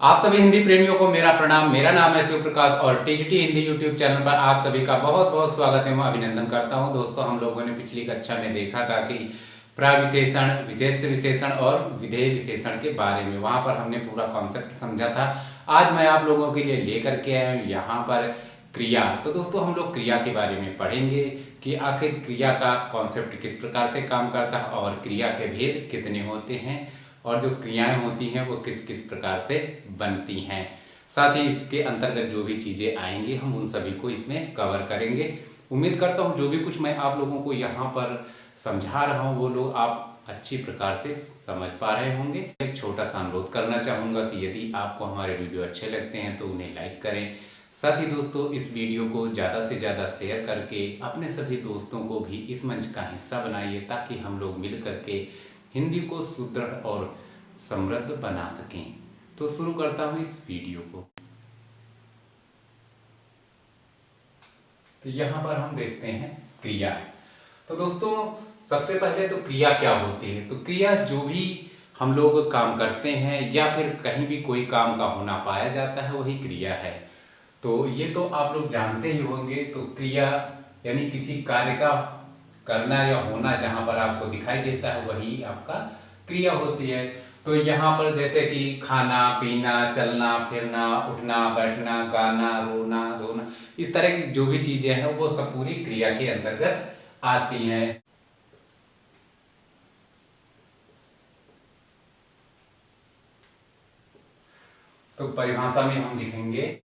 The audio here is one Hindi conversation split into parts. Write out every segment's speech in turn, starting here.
आप सभी हिंदी प्रेमियों को मेरा प्रणाम। मेरा नाम है शिव प्रकाश और टीजीटी हिंदी यूट्यूब चैनल पर आप सभी का बहुत बहुत स्वागत है, मैं अभिनंदन करता हूं। दोस्तों, हम लोगों ने पिछली कक्षा में देखा था कि प्रविशेषण, विशेष विशेषण और विधेय विशेषण के बारे में, वहां पर हमने पूरा कॉन्सेप्ट समझा था। आज मैं आप लोगों के लिए लेकर के आया हूं यहाँ पर क्रिया। तो दोस्तों, हम लोग क्रिया के बारे में पढ़ेंगे कि आखिर क्रिया का कॉन्सेप्ट किस प्रकार से काम करता है और क्रिया के भेद कितने होते हैं और जो क्रियाएं होती हैं वो किस किस प्रकार से बनती हैं। साथ ही इसके अंतर्गत जो भी चीज़ें आएंगी हम उन सभी को इसमें कवर करेंगे। उम्मीद करता हूँ जो भी कुछ मैं आप लोगों को यहाँ पर समझा रहा हूँ वो लोग आप अच्छी प्रकार से समझ पा रहे होंगे। एक छोटा सा अनुरोध करना चाहूँगा कि यदि आपको हमारे वीडियो अच्छे लगते हैं तो उन्हें लाइक करें। साथ ही दोस्तों, इस वीडियो को ज़्यादा से ज़्यादा शेयर करके अपने सभी दोस्तों को भी इस मंच का हिस्सा बनाइए ताकि हम लोग मिल करके हिंदी को सुदृढ़ और समृद्ध बना सकें। तो शुरू करता हूं इस वीडियो को। तो यहां पर हम देखते हैं क्रिया। तो दोस्तों, सबसे पहले तो क्रिया क्या होती है। तो क्रिया जो भी हम लोग काम करते हैं या फिर कहीं भी कोई काम का होना पाया जाता है वही क्रिया है। तो ये तो आप लोग जानते ही होंगे। तो क्रिया यानी किसी कार्य का करना या होना जहां पर आपको दिखाई देता है वही आपका क्रिया होती है। तो यहाँ पर जैसे कि खाना पीना, चलना फिरना, उठना बैठना, गाना, रोना धोना, इस तरह की जो भी चीजें हैं वो सब पूरी क्रिया के अंतर्गत आती हैं। तो परिभाषा में हम लिखेंगे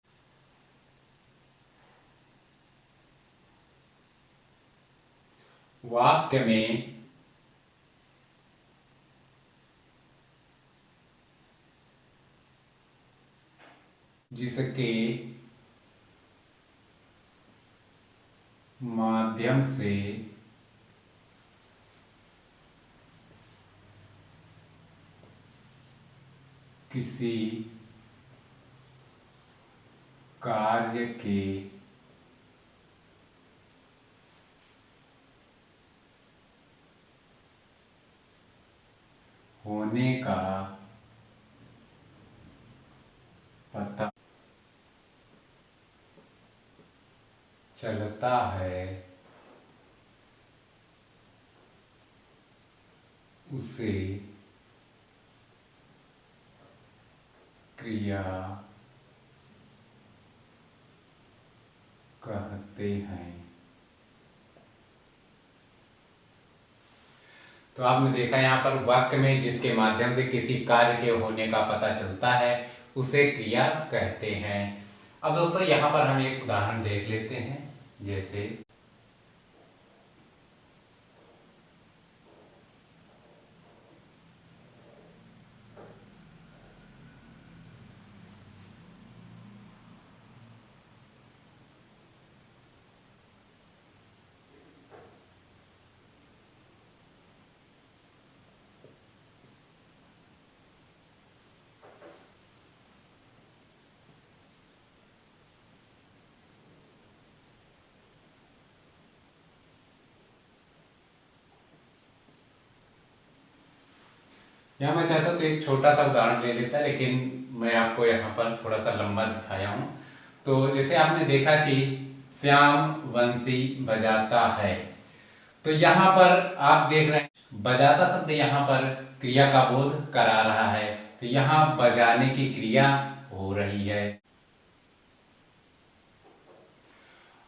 वाक्य में जिसके माध्यम से किसी कार्य के होने का पता चलता है उसे क्रिया कहते हैं। तो आपने देखा यहाँ पर वाक्य में जिसके माध्यम से किसी कार्य के होने का पता चलता है उसे क्रिया कहते हैं। अब दोस्तों, यहाँ पर हम एक उदाहरण देख लेते हैं। जैसे यहाँ मैं चाहता तो एक छोटा सा उदाहरण ले लेता, लेकिन मैं आपको यहाँ पर थोड़ा सा लंबा दिखाया हूँ। तो जैसे आपने देखा कि श्याम बंसी बजाता है। तो यहाँ पर आप देख रहे हैं बजाता शब्द यहाँ पर क्रिया का बोध करा रहा है। तो यहाँ बजाने की क्रिया हो रही है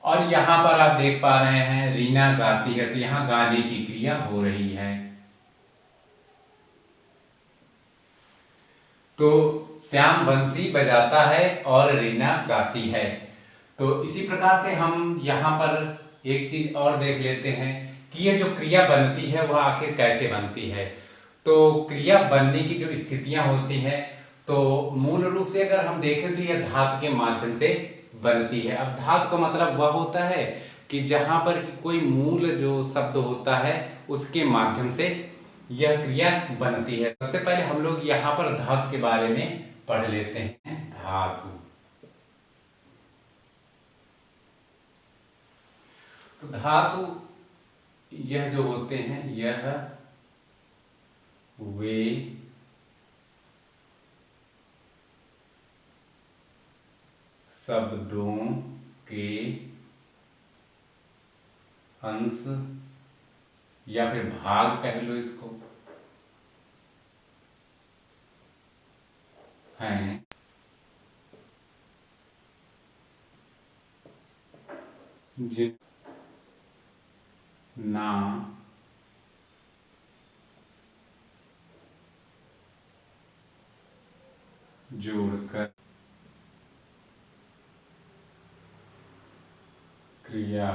और यहाँ पर आप देख पा रहे हैं रीना गाती है। तो यहाँ गाने की क्रिया हो रही है। तो श्याम बंसी बजाता है और रीना गाती है। तो इसी प्रकार से हम यहाँ पर एक चीज और देख लेते हैं कि ये जो क्रिया बनती है वह आखिर कैसे बनती है। तो क्रिया बनने की जो स्थितियां होती हैं, तो मूल रूप से अगर हम देखें तो यह धातु के माध्यम से बनती है। अब धातु का मतलब वह होता है कि जहां पर कोई मूल जो शब्द होता है उसके माध्यम से यह क्रिया बनती है। सबसे पहले हम लोग यहाँ पर धातु के बारे में पढ़ लेते हैं। धातु, तो धातु यह जो होते हैं यह वे शब्दों के अंश या फिर भाग कह लो इसको, हैं जितना जोड़कर क्रिया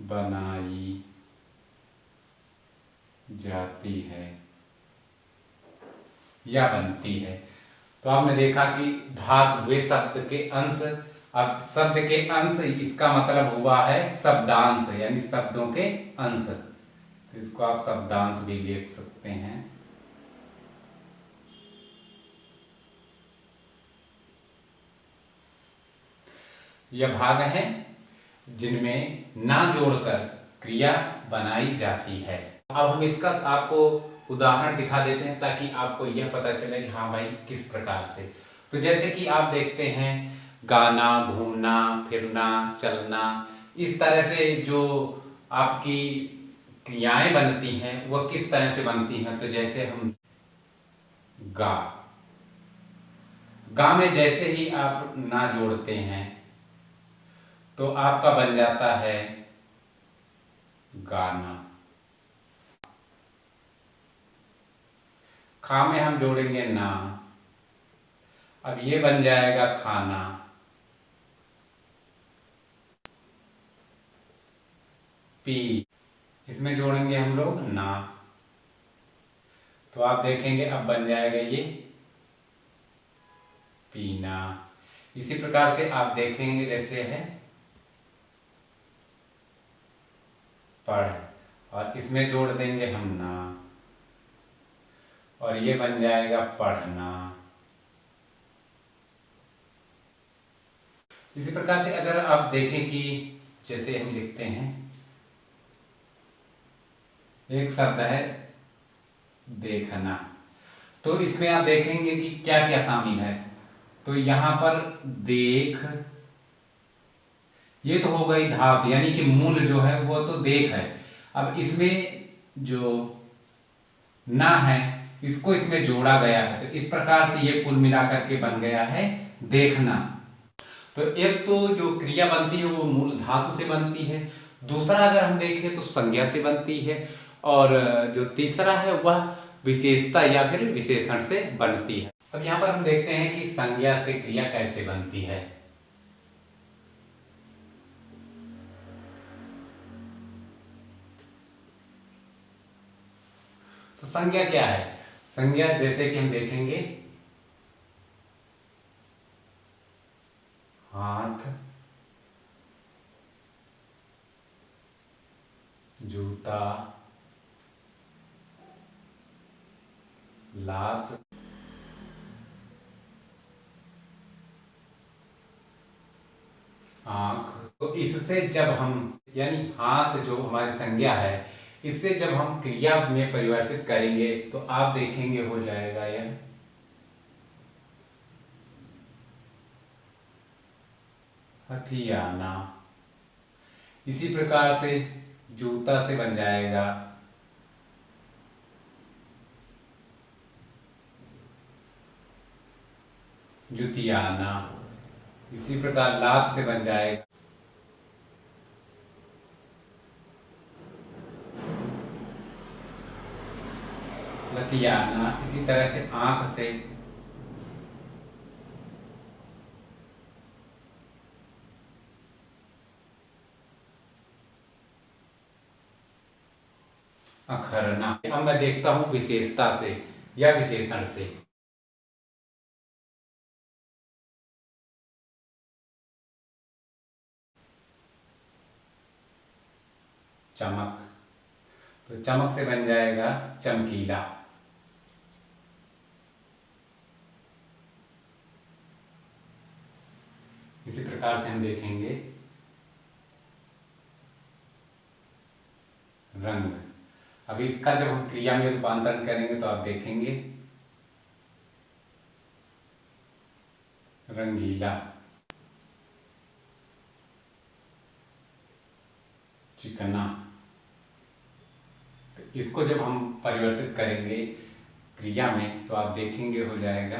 बनाई जाती है या बनती है। तो आपने देखा कि धातु हुए शब्द के अंश। अब शब्द के अंश इसका मतलब हुआ है शब्दांश, यानी शब्दों के अंश। तो इसको आप शब्दांश भी लिख सकते हैं। यह भाग हैं जिनमें ना जोड़कर क्रिया बनाई जाती है। अब हम इसका आपको उदाहरण दिखा देते हैं ताकि आपको यह पता चले कि हाँ भाई किस प्रकार से। तो जैसे कि आप देखते हैं गाना, घूमना, फिरना, चलना, इस तरह से जो आपकी क्रियाएं बनती हैं वह किस तरह से बनती हैं। तो जैसे हम गा गा में जैसे ही आप ना जोड़ते हैं तो आपका बन जाता है गाना। खा में हम जोड़ेंगे ना, अब ये बन जाएगा खाना। पी, इसमें जोड़ेंगे हम लोग ना, तो आप देखेंगे अब बन जाएगा ये पीना। इसी प्रकार से आप देखेंगे जैसे है पढ़, और इसमें जोड़ देंगे हम ना, और ये बन जाएगा पढ़ना। इसी प्रकार से अगर आप देखें कि जैसे हम लिखते हैं, एक शब्द है देखना, तो इसमें आप देखेंगे कि क्या क्या शामिल है। तो यहां पर देख, ये तो हो गई धातु, यानी कि मूल जो है वो तो देख है। अब इसमें जो ना है इसको इसमें जोड़ा गया है, तो इस प्रकार से ये कुल मिलाकर के बन गया है देखना। तो एक तो जो क्रिया बनती है वो मूल धातु से बनती है, दूसरा अगर हम देखें तो संज्ञा से बनती है, और जो तीसरा है वह विशेषता या फिर विशेषण से बनती है। अब यहाँ पर हम देखते हैं कि संज्ञा से क्रिया कैसे बनती है। तो संज्ञा क्या है? संज्ञा जैसे कि हम देखेंगे हाथ, जूता, लात, आंख। तो इससे जब हम, यानी हाथ जो हमारी संज्ञा है, इससे जब हम क्रिया में परिवर्तित करेंगे तो आप देखेंगे हो जाएगा यह हथियाना। इसी प्रकार से जूता से बन जाएगा जुतियाना। इसी प्रकार लात से बन जाएगा लतियाना। इसी तरह से आंख से अखरना। अब मैं देखता हूं विशेषता से या विशेषण से। चमक, तो चमक से बन जाएगा चमकीला। इसी प्रकार से हम देखेंगे रंग। अब इसका जब हम क्रिया में रूपांतरण करेंगे तो आप देखेंगे रंगीला, चिकना। तो इसको जब हम परिवर्तित करेंगे क्रिया में तो आप देखेंगे हो जाएगा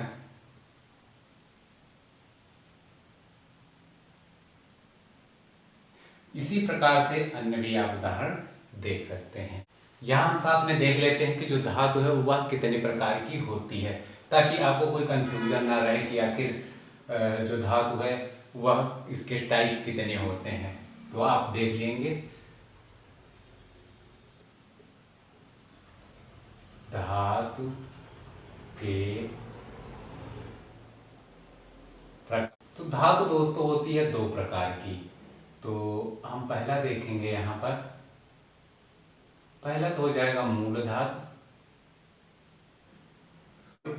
इसी प्रकार से अन्य भी आप उदाहरण देख सकते हैं। यहाँ हम साथ में देख लेते हैं कि जो धातु है वह कितने प्रकार की होती है, ताकि आपको कोई कंफ्यूजन ना रहे कि आखिर जो धातु है वह इसके टाइप कितने होते हैं। तो आप देख लेंगे धातु के तो धातु दोस्तों होती है दो प्रकार की। तो हम पहला देखेंगे यहाँ पर, पहला तो हो जाएगा मूल धातु।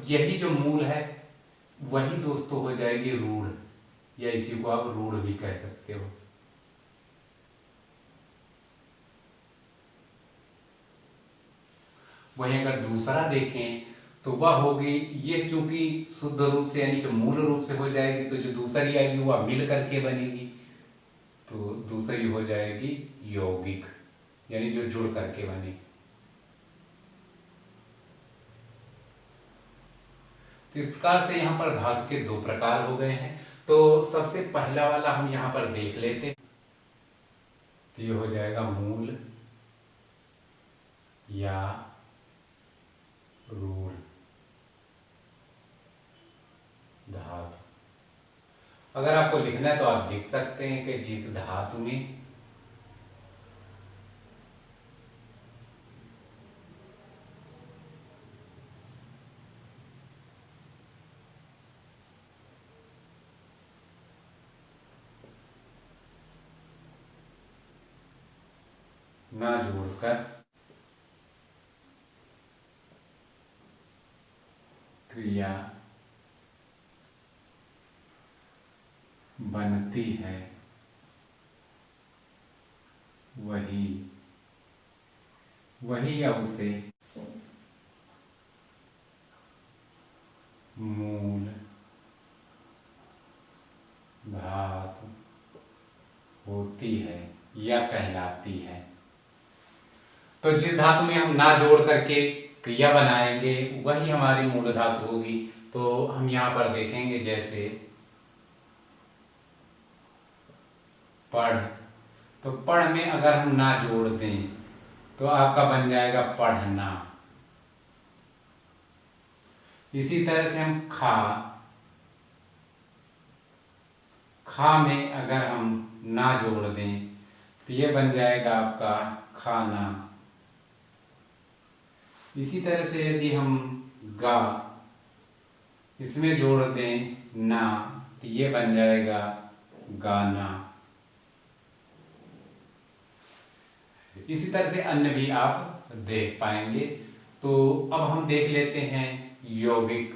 यही जो मूल है वही दोस्तों हो जाएगी रूढ़, या इसी को आप रूढ़ भी कह सकते हो। वहीं अगर दूसरा देखें तो वह होगी, ये चूंकि शुद्ध रूप से यानी कि मूल रूप से हो जाएगी, तो जो दूसरी आएगी वह मिल करके बनेगी, तो दूसरी हो जाएगी यौगिक, यानी जो जुड़ करके बने। तो इस प्रकार से यहाँ पर धातु के दो प्रकार हो गए हैं। तो सबसे पहला वाला हम यहाँ पर देख लेते हैं, तो ये हो जाएगा मूल या रूढ़ धातु। अगर आपको लिखना है तो आप लिख सकते हैं कि जिस धातु में ना जोड़कर क्रिया बनती है वही अब उसे मूल धातु होती है या कहलाती है। तो जिस धातु में हम ना जोड़ करके क्रिया बनाएंगे वही हमारी मूल धातु होगी। तो हम यहाँ पर देखेंगे जैसे पढ़, तो पढ़ में अगर हम ना जोड़ दें तो आपका बन जाएगा पढ़ना। इसी तरह से हम खा में अगर हम ना जोड़ दें तो ये बन जाएगा आपका खाना। इसी तरह से यदि हम गा इसमें जोड़ दें ना तो ये बन जाएगा गाना। इसी तरह से अन्य भी आप देख पाएंगे। तो अब हम देख लेते हैं यौगिक,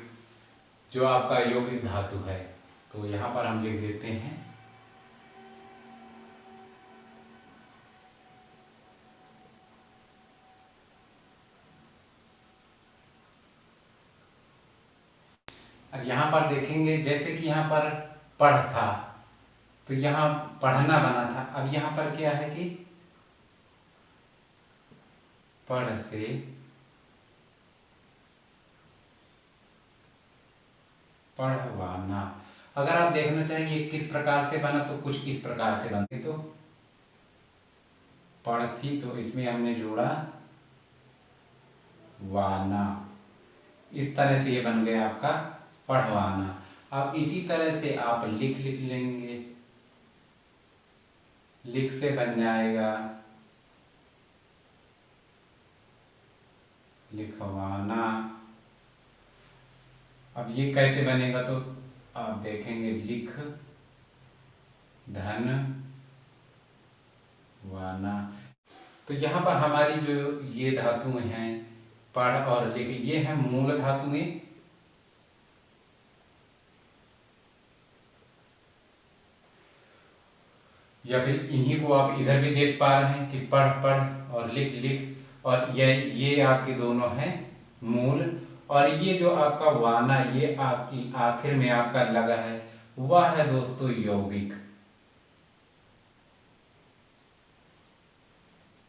जो आपका यौगिक धातु है। तो यहाँ पर हम लिख देते हैं अब यहाँ पर देखेंगे जैसे कि यहाँ पर पढ़ था तो यहाँ पढ़ना बना था। अब यहाँ पर क्या है कि पढ़ से पढ़वाना। अगर आप देखना चाहेंगे किस प्रकार से बना तो कुछ इस प्रकार से बनती। तो पढ़ थी तो इसमें हमने जोड़ा वाना, इस तरह से ये बन गया आपका पढ़वाना। अब इसी तरह से आप लिख लेंगे, लिख से बन जाएगा लिखवाना। अब ये कैसे बनेगा तो आप देखेंगे लिख धन वाना। तो यहाँ पर हमारी जो ये धातुएं हैं पढ़ और लिख, ये है मूल धातुएं। या फिर इन्हीं को आप इधर भी देख पा रहे हैं कि पढ़ पढ़ और लिख लिख, और ये आपके दोनों हैं मूल। और ये जो आपका वाना ये आपकी आखिर में आपका लगा है वह है दोस्तों यौगिक,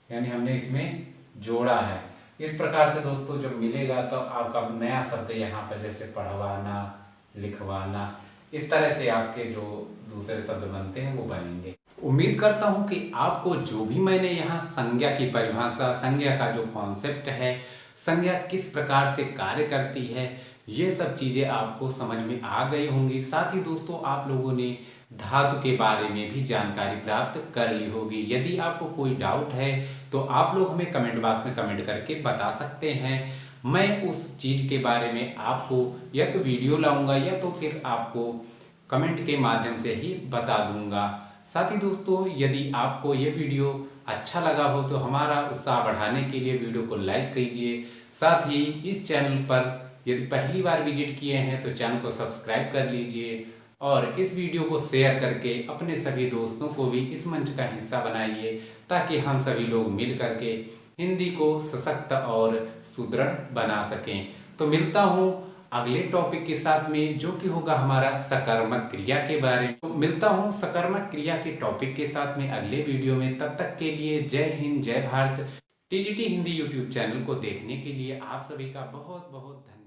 यानी हमने इसमें जोड़ा है। इस प्रकार से दोस्तों जब मिलेगा तो आपका नया शब्द यहाँ पर जैसे पढ़वाना, लिखवाना, इस तरह से आपके जो दूसरे शब्द बनते हैं वो बनेंगे। उम्मीद करता हूँ कि आपको जो भी मैंने यहाँ संज्ञा की परिभाषा, संज्ञा का जो कॉन्सेप्ट है, संज्ञा किस प्रकार से कार्य करती है, ये सब चीज़ें आपको समझ में आ गई होंगी। साथ ही दोस्तों आप लोगों ने धातु के बारे में भी जानकारी प्राप्त कर ली होगी। यदि आपको कोई डाउट है तो आप लोग हमें कमेंट बॉक्स में कमेंट करके बता सकते हैं। मैं उस चीज़ के बारे में आपको या तो वीडियो लाऊंगा या तो फिर आपको कमेंट के माध्यम से ही बता दूंगा। साथ ही दोस्तों यदि आपको ये वीडियो अच्छा लगा हो तो हमारा उत्साह बढ़ाने के लिए वीडियो को लाइक कीजिए। साथ ही इस चैनल पर यदि पहली बार विजिट किए हैं तो चैनल को सब्सक्राइब कर लीजिए और इस वीडियो को शेयर करके अपने सभी दोस्तों को भी इस मंच का हिस्सा बनाइए, ताकि हम सभी लोग मिल करके हिंदी को सशक्त और सुदृढ़ बना सकें। तो मिलता हूँ अगले टॉपिक के साथ में, जो कि होगा हमारा सकर्मक क्रिया के बारे में। तो मिलता हूँ सकर्मक क्रिया के टॉपिक के साथ में अगले वीडियो में। तब तक के लिए जय हिंद, जय Bharat. TGT Hindi YouTube channel को देखने के लिए आप सभी का बहुत बहुत धन्यवाद।